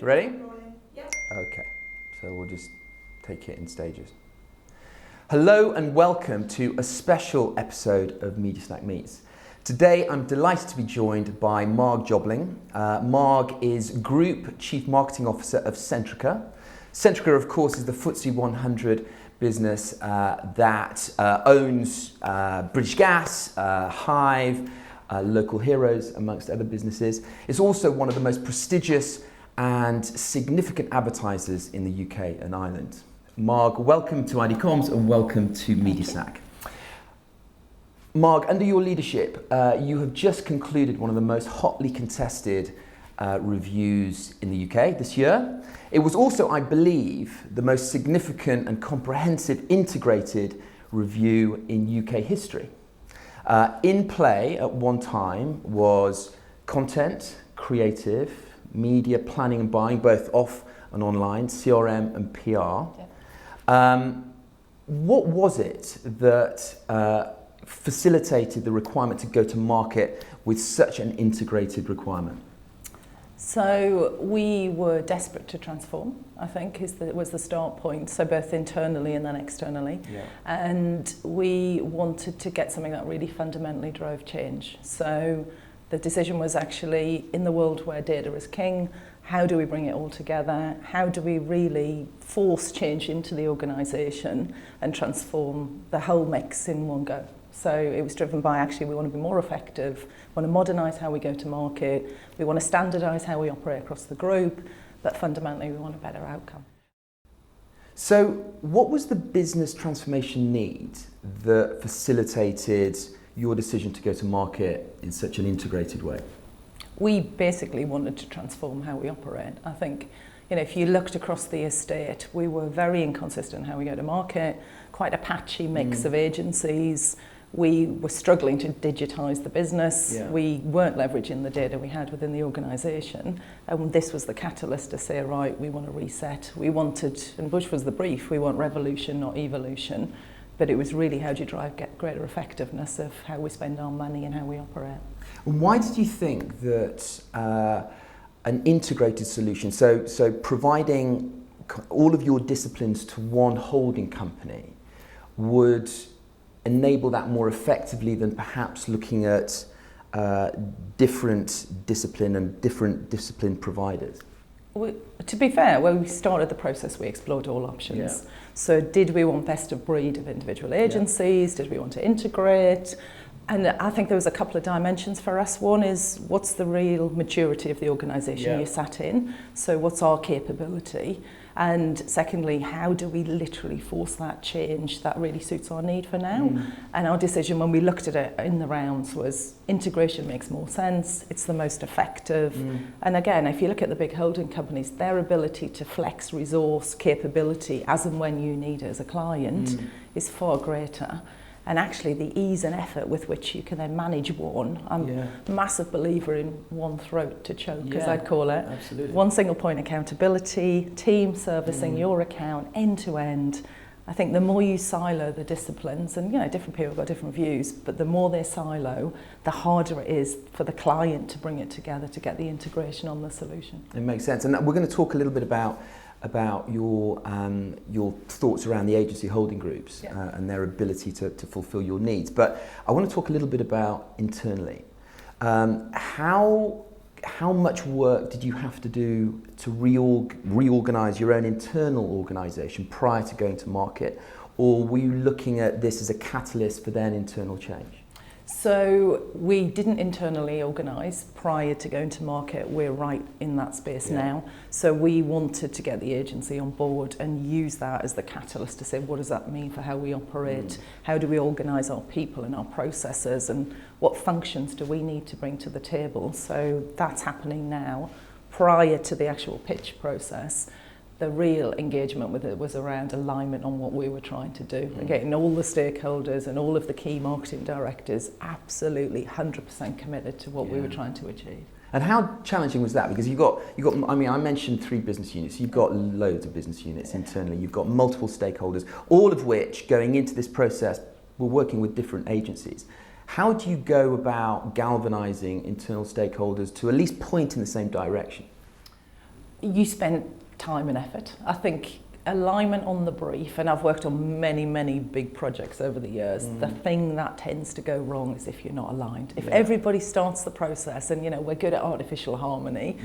Ready? Yep. Okay, so we'll just take it in stages. Hello and welcome to a special episode of Media Snack Meets. Today I'm delighted to be joined by Marg Jobling. Marg is Group Chief Marketing Officer of Centrica. Centrica, of course, is the FTSE 100 business that owns British Gas, Hive, Local Heroes, amongst other businesses. It's also one of the most prestigious and significant advertisers in the UK and Ireland. Marg, welcome to ID Comms and welcome to Media Snack. Marg, under your leadership, you have just concluded one of the most hotly contested reviews in the UK this year. It was also, I believe, the most significant and comprehensive integrated review in UK history. In play at one time was content, creative, media planning and buying, both off and online, CRM and PR. Yeah. What was it that facilitated the requirement to go to market with such an integrated requirement? So we were desperate to transform, I think, was the start point, so both internally and then externally. Yeah. And we wanted to get something that really fundamentally drove change. So the decision was actually, in the world where data is king, how do we bring it all together? How do we really force change into the organisation and transform the whole mix in one go? So it was driven by, actually, we want to be more effective, we want to modernise how we go to market, we want to standardise how we operate across the group, but fundamentally we want a better outcome. So what was the business transformation need that facilitated your decision to go to market in such an integrated way? We basically wanted to transform how we operate. I think, if you looked across the estate, we were very inconsistent in how we go to market, quite a patchy mix of agencies. We were struggling to digitise the business. Yeah. We weren't leveraging the data we had within the organisation. And this was the catalyst to say, right, we want to reset. We wanted, and Bush was the brief, we want revolution, not evolution. But it was really, how do you get greater effectiveness of how we spend our money and how we operate. And why did you think that an integrated solution, so providing all of your disciplines to one holding company, would enable that more effectively than perhaps looking at different discipline and different discipline providers? To be fair, when we started the process, we explored all options. Yeah. So did we want best of breed of individual agencies? Yeah. Did we want to integrate? And I think there was a couple of dimensions for us. One is, what's the real maturity of the organisation you sat in? So what's our capability? And secondly, how do we literally force that change that really suits our need for now? And our decision when we looked at it in the rounds was, integration makes more sense, it's the most effective. And again, if you look at the big holding companies, their ability to flex resource capability as and when you need it as a client is far greater. And actually the ease and effort with which you can then manage one. I'm a massive believer in one throat to choke, as I'd call it. Absolutely. One single point accountability, team servicing your account end to end. I think the more you silo the disciplines, and different people have got different views, but the more they silo, the harder it is for the client to bring it together to get the integration on the solution. It makes sense. And we're going to talk a little bit about your thoughts around the agency holding groups and their ability to fulfill your needs. But I want to talk a little bit about internally. How much work did you have to do to reorganise your own internal organisation prior to going to market? Or were you looking at this as a catalyst for then internal change? So we didn't internally organise prior to going to market. We're right in that space now. So we wanted to get the agency on board and use that as the catalyst to say, what does that mean for how we operate? How do we organise our people and our processes? And what functions do we need to bring to the table? So that's happening now. Prior to the actual pitch process, the real engagement with it was around alignment on what we were trying to do. Again, all the stakeholders and all of the key marketing directors absolutely 100% committed to what we were trying to achieve. And how challenging was that? Because you've got, I mean, I mentioned 3 business units. You've got loads of business units internally. You've got multiple stakeholders, all of which, going into this process, were working with different agencies. How do you go about galvanizing internal stakeholders to at least point in the same direction? you spend time and effort. I think alignment on the brief, and I've worked on many, many big projects over the years, the thing that tends to go wrong is if you're not aligned. If everybody starts the process and, we're good at artificial harmony,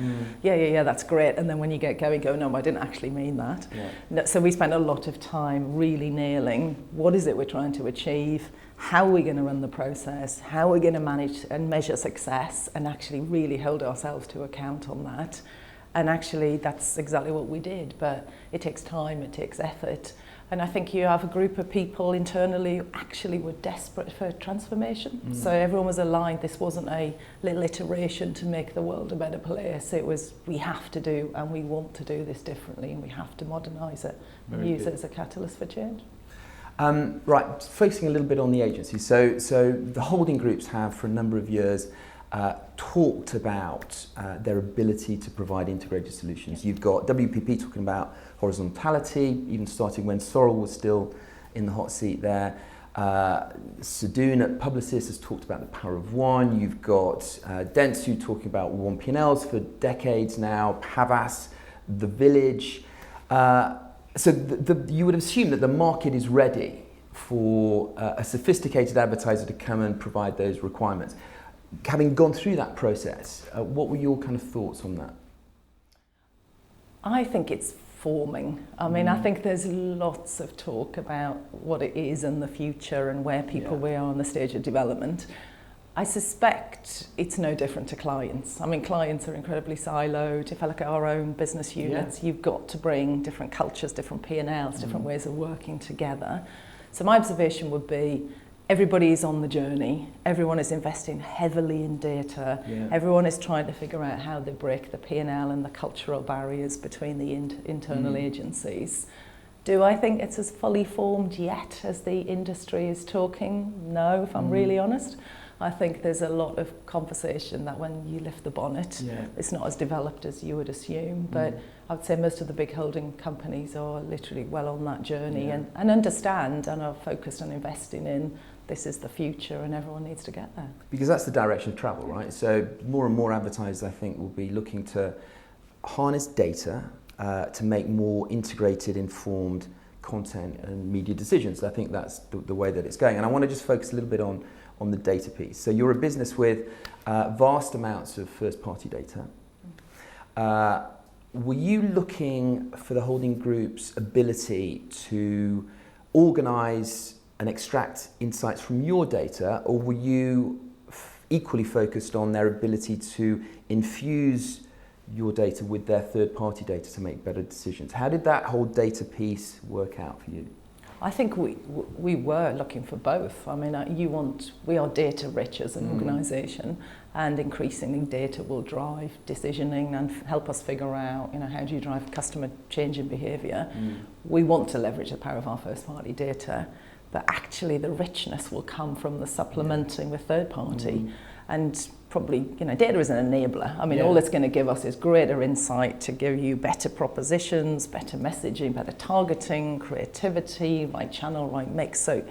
that's great, and then when you get going, go, no, I didn't actually mean that. No, so we spend a lot of time really nailing what is it we're trying to achieve, how are we going to run the process, how are we going to manage and measure success, and actually really hold ourselves to account on that. And actually, that's exactly what we did. But it takes time, it takes effort. And I think you have a group of people internally who actually were desperate for transformation. So everyone was aligned. This wasn't a little iteration to make the world a better place. It was, we have to do, and we want to do this differently, and we have to modernise it and use it as a catalyst for change. Right, focusing a little bit on the agency. So the holding groups have, for a number of years, talked about their ability to provide integrated solutions. You've got WPP talking about horizontality, even starting when Sorrel was still in the hot seat there. Sadoun at Publicis has talked about the power of one. You've got Dentsu talking about one P&Ls for decades now. Havas, The Village. So you would assume that the market is ready for a sophisticated advertiser to come and provide those requirements. Having gone through that process, what were your kind of thoughts on that? I think it's forming. I mean, I think there's lots of talk about what it is in the future and where people we are on the stage of development. I suspect it's no different to clients. I mean, clients are incredibly siloed. If I look at our own business units, you've got to bring different cultures, different P&Ls, different ways of working together. So my observation would be, everybody is on the journey. Everyone is investing heavily in data. Everyone is trying to figure out how they break the P&L and the cultural barriers between the internal agencies. Do I think it's as fully formed yet as the industry is talking? No, if I'm really honest. I think there's a lot of conversation that when you lift the bonnet, it's not as developed as you would assume. But I would say most of the big holding companies are literally well on that journey and understand and are focused on investing in this is the future and everyone needs to get there. Because that's the direction of travel, right? So more and more advertisers, I think, will be looking to harness data to make more integrated, informed content and media decisions. I think that's the way that it's going. And I want to just focus a little bit on the data piece. So you're a business with vast amounts of first-party data. Were you looking for the holding group's ability to organise and extract insights from your data, or were you equally focused on their ability to infuse your data with their third-party data to make better decisions? How did that whole data piece work out for you? I think we were looking for both. I mean, we are data rich as an organisation, and increasingly data will drive decisioning and help us figure out, how do you drive customer change in behaviour. We want to leverage the power of our first party data, but actually the richness will come from the supplementing with third party. And probably, data is an enabler. I mean, all it's going to give us is greater insight to give you better propositions, better messaging, better targeting, creativity, right channel, right mix. So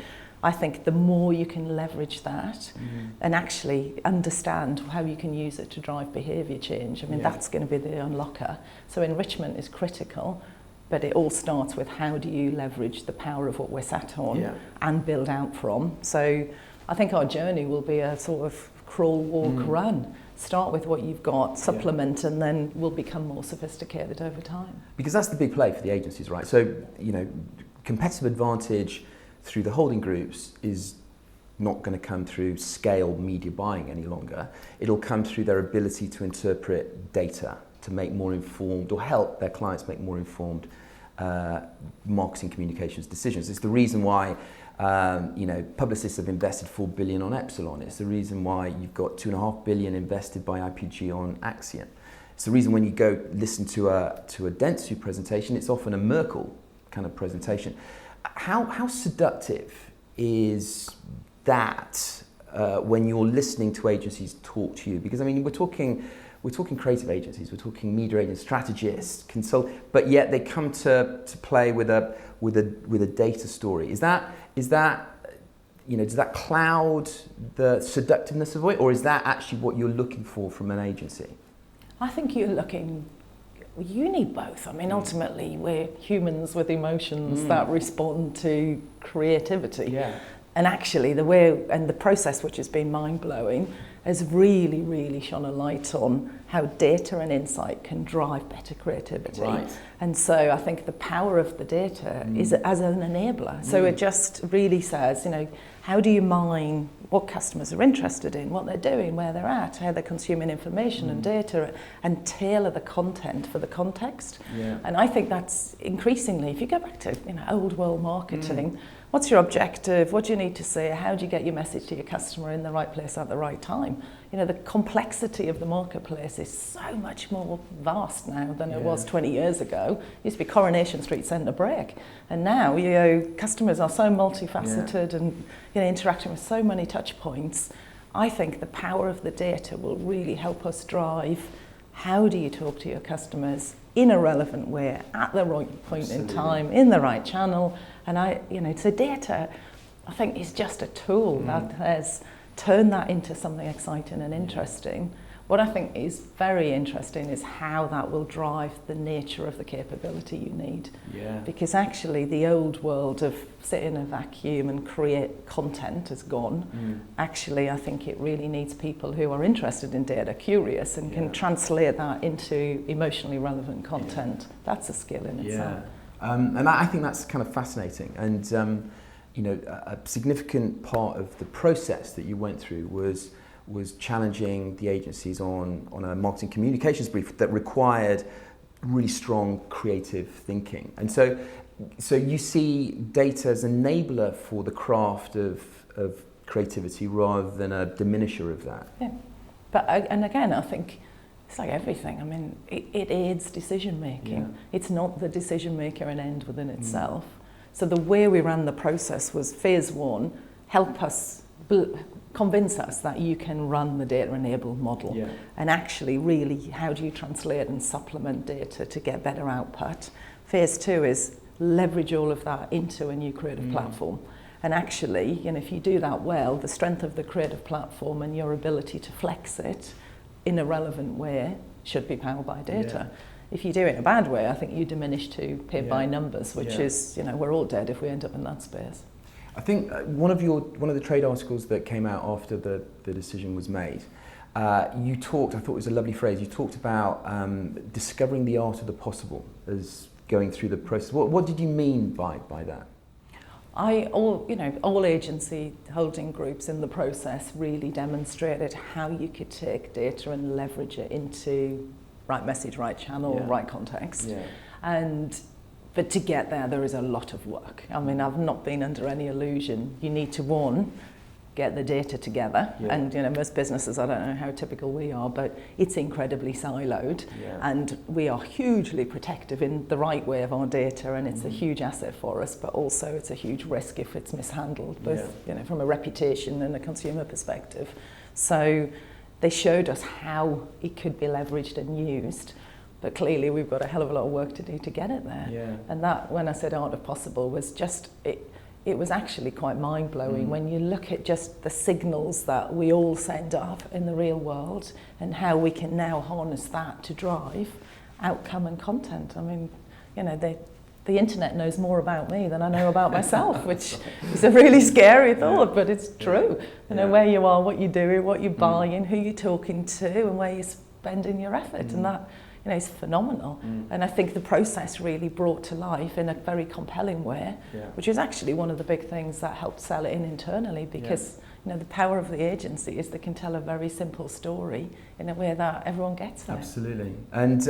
I think the more you can leverage that and actually understand how you can use it to drive behaviour change, I mean, that's going to be the unlocker. So enrichment is critical, but it all starts with how do you leverage the power of what we're sat on and build out from. So I think our journey will be a sort of crawl, walk, run. Start with what you've got, supplement, and then we'll become more sophisticated over time. Because that's the big play for the agencies, right? So, competitive advantage through the holding groups is not going to come through scale media buying any longer. It'll come through their ability to interpret data to make more informed, or help their clients make more informed marketing communications decisions. It's the reason why Publicis have invested 4 billion on Epsilon. It's the reason why you've got 2.5 billion invested by IPG on Acxiom. It's the reason when you go listen to a Dentsu presentation, it's often a Merkle kind of presentation. How seductive is that when you're listening to agencies talk to you? Because I mean, we're talking creative agencies, we're talking media agents, strategists, but yet they come to play with a data story. Is that does that cloud the seductiveness of it, or is that actually what you're looking for from an agency? I think you're looking you need both. I mean, ultimately, we're humans with emotions that respond to creativity. Yeah. And actually, the way and the process, which has been mind-blowing, has really, really shone a light on how data and insight can drive better creativity. Right. And so I think the power of the data is as an enabler. So it just really says, you know, how do you mine what customers are interested in, what they're doing, where they're at, how they're consuming information and data, and tailor the content for the context. Yeah. And I think that's increasingly, if you go back to, you know, old world marketing, what's your objective? What do you need to say? How do you get your message to your customer in the right place at the right time? You know, the complexity of the marketplace is so much more vast now than it was 20 years ago. It used to be Coronation Street Centre Break. And now, you know, customers are so multifaceted and, you know, interacting with so many touch points. I think the power of the data will really help us drive how do you talk to your customers in a relevant way at the right point in time, in the right channel. And so data, I think, is just a tool that has turned that into something exciting and interesting. What I think is very interesting is how that will drive the nature of the capability you need. Yeah. Because actually the old world of sit in a vacuum and create content is gone. Actually, I think it really needs people who are interested in data, curious, and can translate that into emotionally relevant content. That's a skill in itself. And I think that's kind of fascinating. And you know, a significant part of the process that you went through was challenging the agencies on a marketing communications brief that required really strong creative thinking. And so you see data as an enabler for the craft of creativity rather than a diminisher of that. Yeah, and again, I think it's like everything. I mean, it aids decision making. Yeah. It's not the decision maker an end within itself. So the way we ran the process was phase one, help us convince us that you can run the data-enabled model. Yeah. And actually, really, how do you translate and supplement data to get better output? Phase two is leverage all of that into a new creative platform. And actually, you know, if you do that well, the strength of the creative platform and your ability to flex it in a relevant way should be powered by data. Yeah. If you do it in a bad way, I think you diminish to pay by numbers, which is, you know, we're all dead if we end up in that space. I think one of the trade articles that came out after the decision was made, you talked, I thought it was a lovely phrase, you talked about discovering the art of the possible as going through the process. What did you mean by that? All agency holding groups in the process really demonstrated how you could take data and leverage it into right message, right channel, right context. Yeah. But to get there is a lot of work. I mean, I've not been under any illusion. You need to, one, get the data together. Yeah. And, you know, most businesses, I don't know how typical we are, but it's incredibly siloed. Yeah. And we are hugely protective in the right way of our data, and it's a huge asset for us, but also it's a huge risk if it's mishandled, both, you know, from a reputation and a consumer perspective. So they showed us how it could be leveraged and used. But clearly we've got a hell of a lot of work to do to get it there. Yeah. And that, when I said art of possible, was just, it was actually quite mind-blowing when you look at just the signals that we all send off in the real world and how we can now harness that to drive outcome and content. I mean, you know, the internet knows more about me than I know about myself, which is a really scary thought, but it's true. You know, where you are, what you're doing, what you're buying, who you're talking to, and where you're spending your effort, and that, you know, it's phenomenal. And I think the process really brought to life in a very compelling way, which is actually one of the big things that helped sell it in internally, because you know, the power of the agency is they can tell a very simple story in a way that everyone gets there. Absolutely. And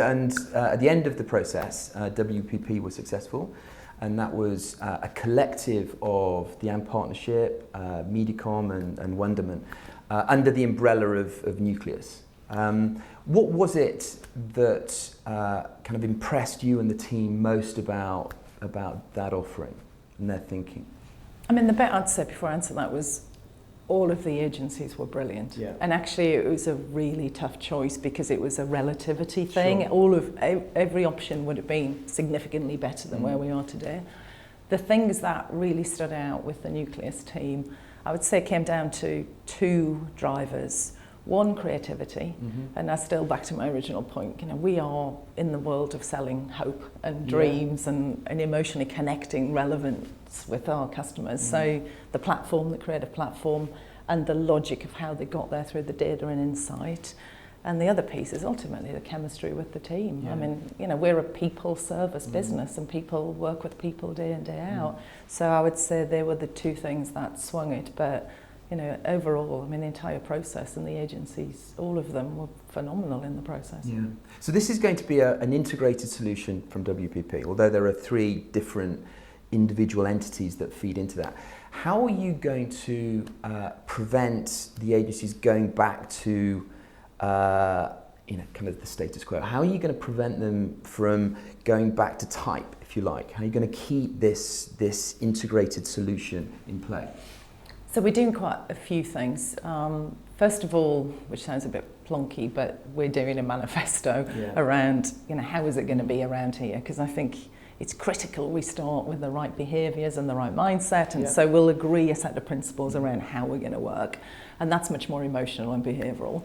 at the end of the process, WPP was successful, and that was a collective of the AMP Partnership, Mediacom and Wonderman, under the umbrella of Nucleus. What was it that kind of impressed you and the team most about that offering and their thinking? I mean, the bit I'd say before I answer that was all of the agencies were brilliant. Yeah. And actually it was a really tough choice because it was a relativity thing. Sure. Every option would have been significantly better than where we are today. The things that really stood out with the Nucleus team, I would say, came down to two drivers. One, creativity, and that's still back to my original point. We are in the world of selling hope and dreams and emotionally connecting relevance with our customers. So the platform, the creative platform, and the logic of how they got there through the data and insight. And the other piece is ultimately the chemistry with the team. I mean, we're a people service business, and people work with people day in, day out. So I would say they were the two things that swung it. But overall, I mean, the entire process and the agencies, all of them were phenomenal in the process. Yeah. So this is going to be an integrated solution from WPP, although there are 3 different individual entities that feed into that. How are you going to prevent the agencies going back to, kind of the status quo? How are you going to prevent them from going back to type, if you like? How are you going to keep this integrated solution in play? So we're doing quite a few things. First of all, which sounds a bit plonky, but we're doing a manifesto around, how is it going to be around here? Because I think it's critical we start with the right behaviours and the right mindset, and so we'll agree a set of principles around how we're going to work, and that's much more emotional and behavioural.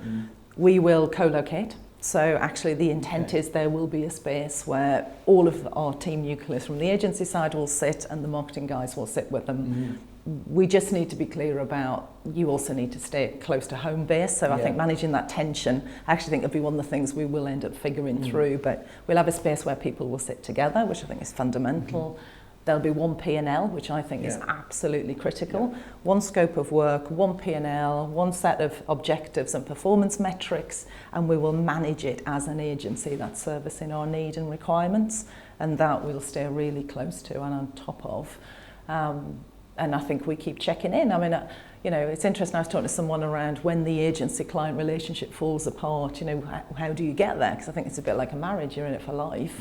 We will co-locate. So actually the intent is there will be a space where all of our team Nucleus from the agency side will sit and the marketing guys will sit with them. We just need to be clear about, you also need to stay close to home base. So I think managing that tension, I actually think it'll be one of the things we will end up figuring through, but we'll have a space where people will sit together, which I think is fundamental. There'll be one P&L, which I think is absolutely critical. One scope of work, one P&L, one set of objectives and performance metrics, and we will manage it as an agency that's servicing our need and requirements, and that we'll stay really close to and on top of. And I think we keep checking in. I mean, it's interesting. I was talking to someone around when the agency-client relationship falls apart. How do you get there? Because I think it's a bit like a marriage. You're in it for life.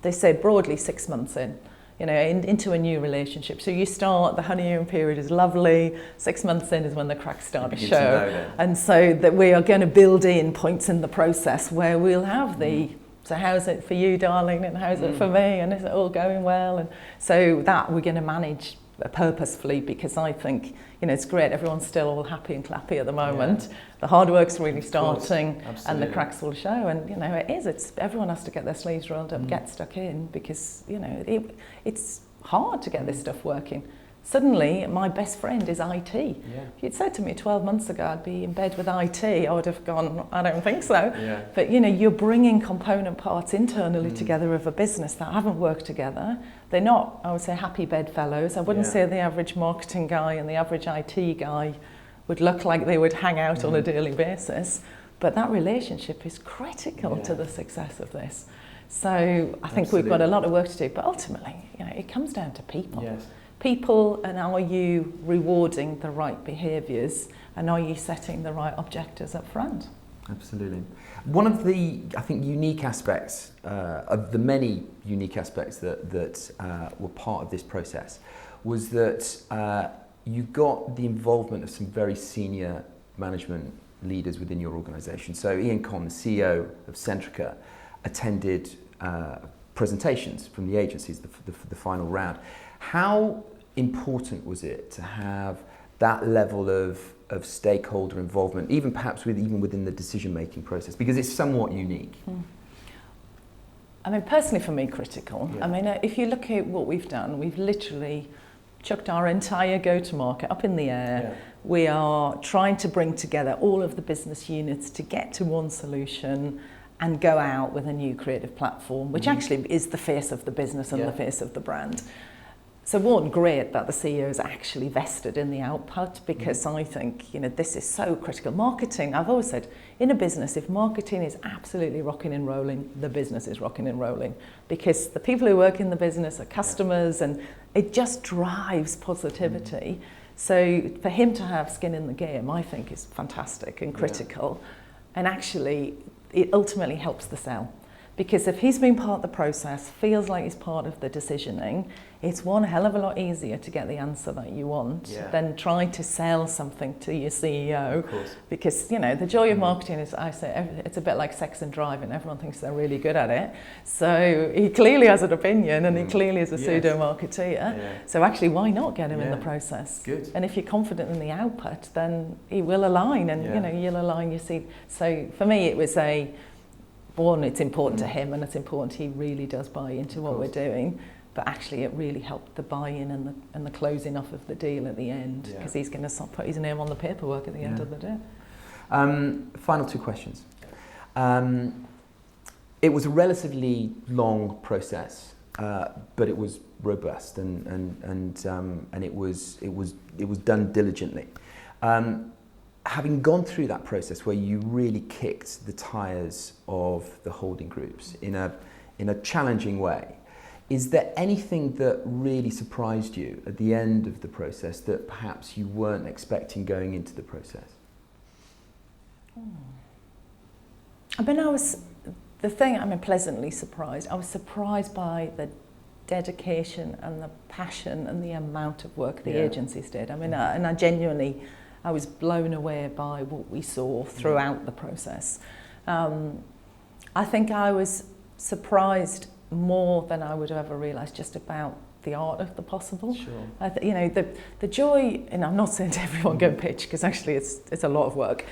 They say broadly 6 months in. Into a new relationship. So you start, the honeymoon period is lovely, 6 months in is when the cracks start to show. And so that we are going to build in points in the process where we'll have so how's it for you, darling, and how's it for me, and is it all going well? And so that we're going to manage purposefully, because I think, it's great, everyone's still all happy and clappy at the moment. The hard work's really starting, and the cracks will show, and it's everyone has to get their sleeves rolled up, get stuck in, because it's hard to get this stuff working. Suddenly my best friend is IT. If you'd said to me 12 months ago I'd be in bed with IT, I would have gone, I don't think so. But you're bringing component parts internally together of a business that haven't worked together. They're not, I would say, happy bedfellows. I wouldn't say the average marketing guy and the average IT guy would look like they would hang out on a daily basis. But that relationship is critical to the success of this. So I think we've got a lot of work to do, but ultimately, it comes down to people. People, and are you rewarding the right behaviours, and are you setting the right objectives up front? Absolutely. One of the, I think, unique aspects of the many unique aspects that were part of this process was that you got the involvement of some very senior management leaders within your organisation. So Ian Conn, the CEO of Centrica, attended presentations from the agencies, the final round. How important was it to have that level of stakeholder involvement, even perhaps even within the decision-making process, because it's somewhat unique? I mean, personally for me, critical. I mean, if you look at what we've done, we've literally chucked our entire go-to-market up in the air. We are trying to bring together all of the business units to get to one solution and go out with a new creative platform, which actually is the face of the business and the face of the brand. So one, great that the CEO is actually vested in the output, because I think, this is so critical. Marketing, I've always said, in a business, if marketing is absolutely rocking and rolling, the business is rocking and rolling, because the people who work in the business are customers, and it just drives positivity. So for him to have skin in the game, I think is fantastic and critical. And actually, it ultimately helps the sell. Because if he's been part of the process, feels like he's part of the decisioning, it's one hell of a lot easier to get the answer that you want than trying to sell something to your CEO. Of course. Because, you know, the joy of marketing is, I say, it's a bit like sex and driving. Everyone thinks they're really good at it. So he clearly has an opinion and he clearly is a pseudo-marketeer. Yeah. So actually, why not get him in the process? Good. And if you're confident in the output, then he will align and, you know, you'll align your seat. So for me, it was one, it's important to him and it's important he really does buy into what we're doing, but actually it really helped the buy-in and the closing off of the deal at the end, because he's going to put his name on the paperwork at the end of the day. Final two questions. It was a relatively long process, but it was robust and it was done diligently. Having gone through that process where you really kicked the tires of the holding groups in a challenging way, is there anything that really surprised you at the end of the process that perhaps you weren't expecting going into the process? I mean, pleasantly surprised. I was surprised by the dedication and the passion and the amount of work the agencies did. I mean, and I was blown away by what we saw throughout the process. I think I was surprised more than I would have ever realised just about the art of the possible. Sure. You know, the joy, and I'm not saying to everyone go pitch, because actually it's a lot of work,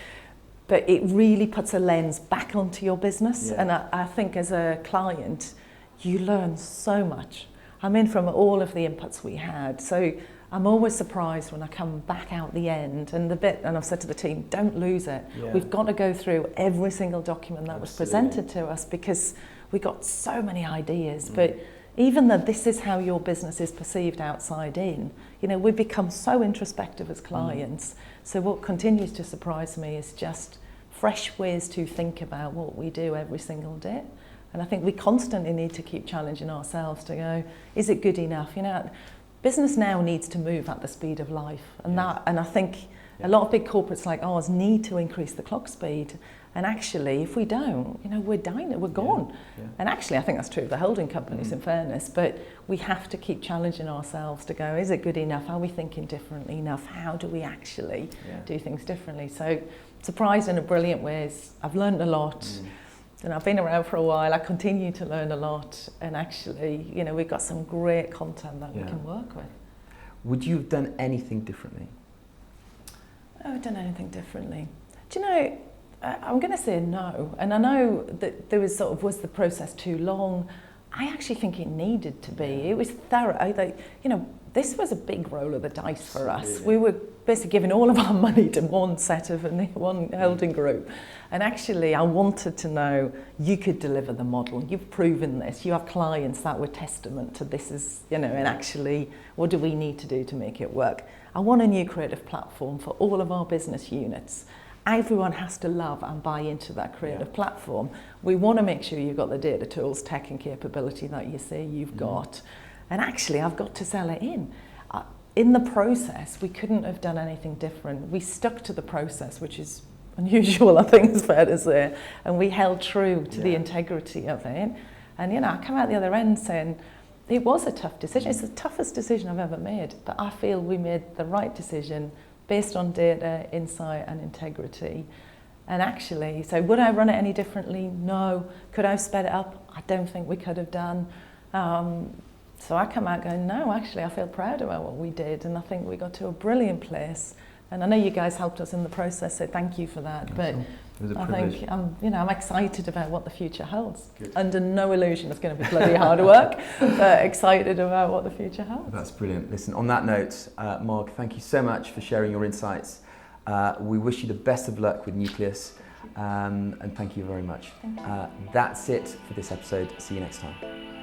but it really puts a lens back onto your business. And I think as a client, you learn so much. I mean, from all of the inputs we had. So I'm always surprised when I come back out the end and I've said to the team, don't lose it. We've got to go through every single document that was presented to us, because we got so many ideas. But even though this is how your business is perceived outside in, you know, we've become so introspective as clients. So what continues to surprise me is just fresh ways to think about what we do every single day. And I think we constantly need to keep challenging ourselves to go, is it good enough? You know, business now needs to move at the speed of life, and I think a lot of big corporates like ours need to increase the clock speed. And actually, if we don't, you know, we're dying, we're gone. And actually, I think that's true of the holding companies, in fairness. But we have to keep challenging ourselves to go, is it good enough? Are we thinking differently enough? How do we actually do things differently? So, surprised in a brilliant ways. I've learned a lot. And I've been around for a while, I continue to learn a lot, and actually, you know, we've got some great content that we can work with. Would you have done anything differently? I haven't done anything differently. Do you know, I'm going to say no, and I know that there was was the process too long? I actually think it needed to be. It was thorough. You know, this was a big roll of the dice for us. We were basically giving all of our money to one holding group. And actually, I wanted to know you could deliver the model. You've proven this. You have clients that were testament to this is, you know, and actually, what do we need to do to make it work? I want a new creative platform for all of our business units. Everyone has to love and buy into that creative platform. We want to make sure you've got the data tools, tech and capability that you say you've got. And actually, I've got to sell it in. In the process, we couldn't have done anything different. We stuck to the process, which is unusual, I think it's fair to say. And we held true to the integrity of it. And, you know, I come out the other end saying, it was a tough decision. It's the toughest decision I've ever made. But I feel we made the right decision based on data, insight and integrity. And actually, so would I run it any differently? No. Could I have sped it up? I don't think we could have done. So I come out going, no, actually, I feel proud about what we did. And I think we got to a brilliant place. And I know you guys helped us in the process, so thank you for that. But I think I'm excited about what the future holds. Good. Under no illusion it's going to be bloody hard work, but excited about what the future holds. That's brilliant. Listen, on that note, Marg, thank you so much for sharing your insights. We wish you the best of luck with Nucleus, and thank you very much. Thank you. That's it for this episode. See you next time.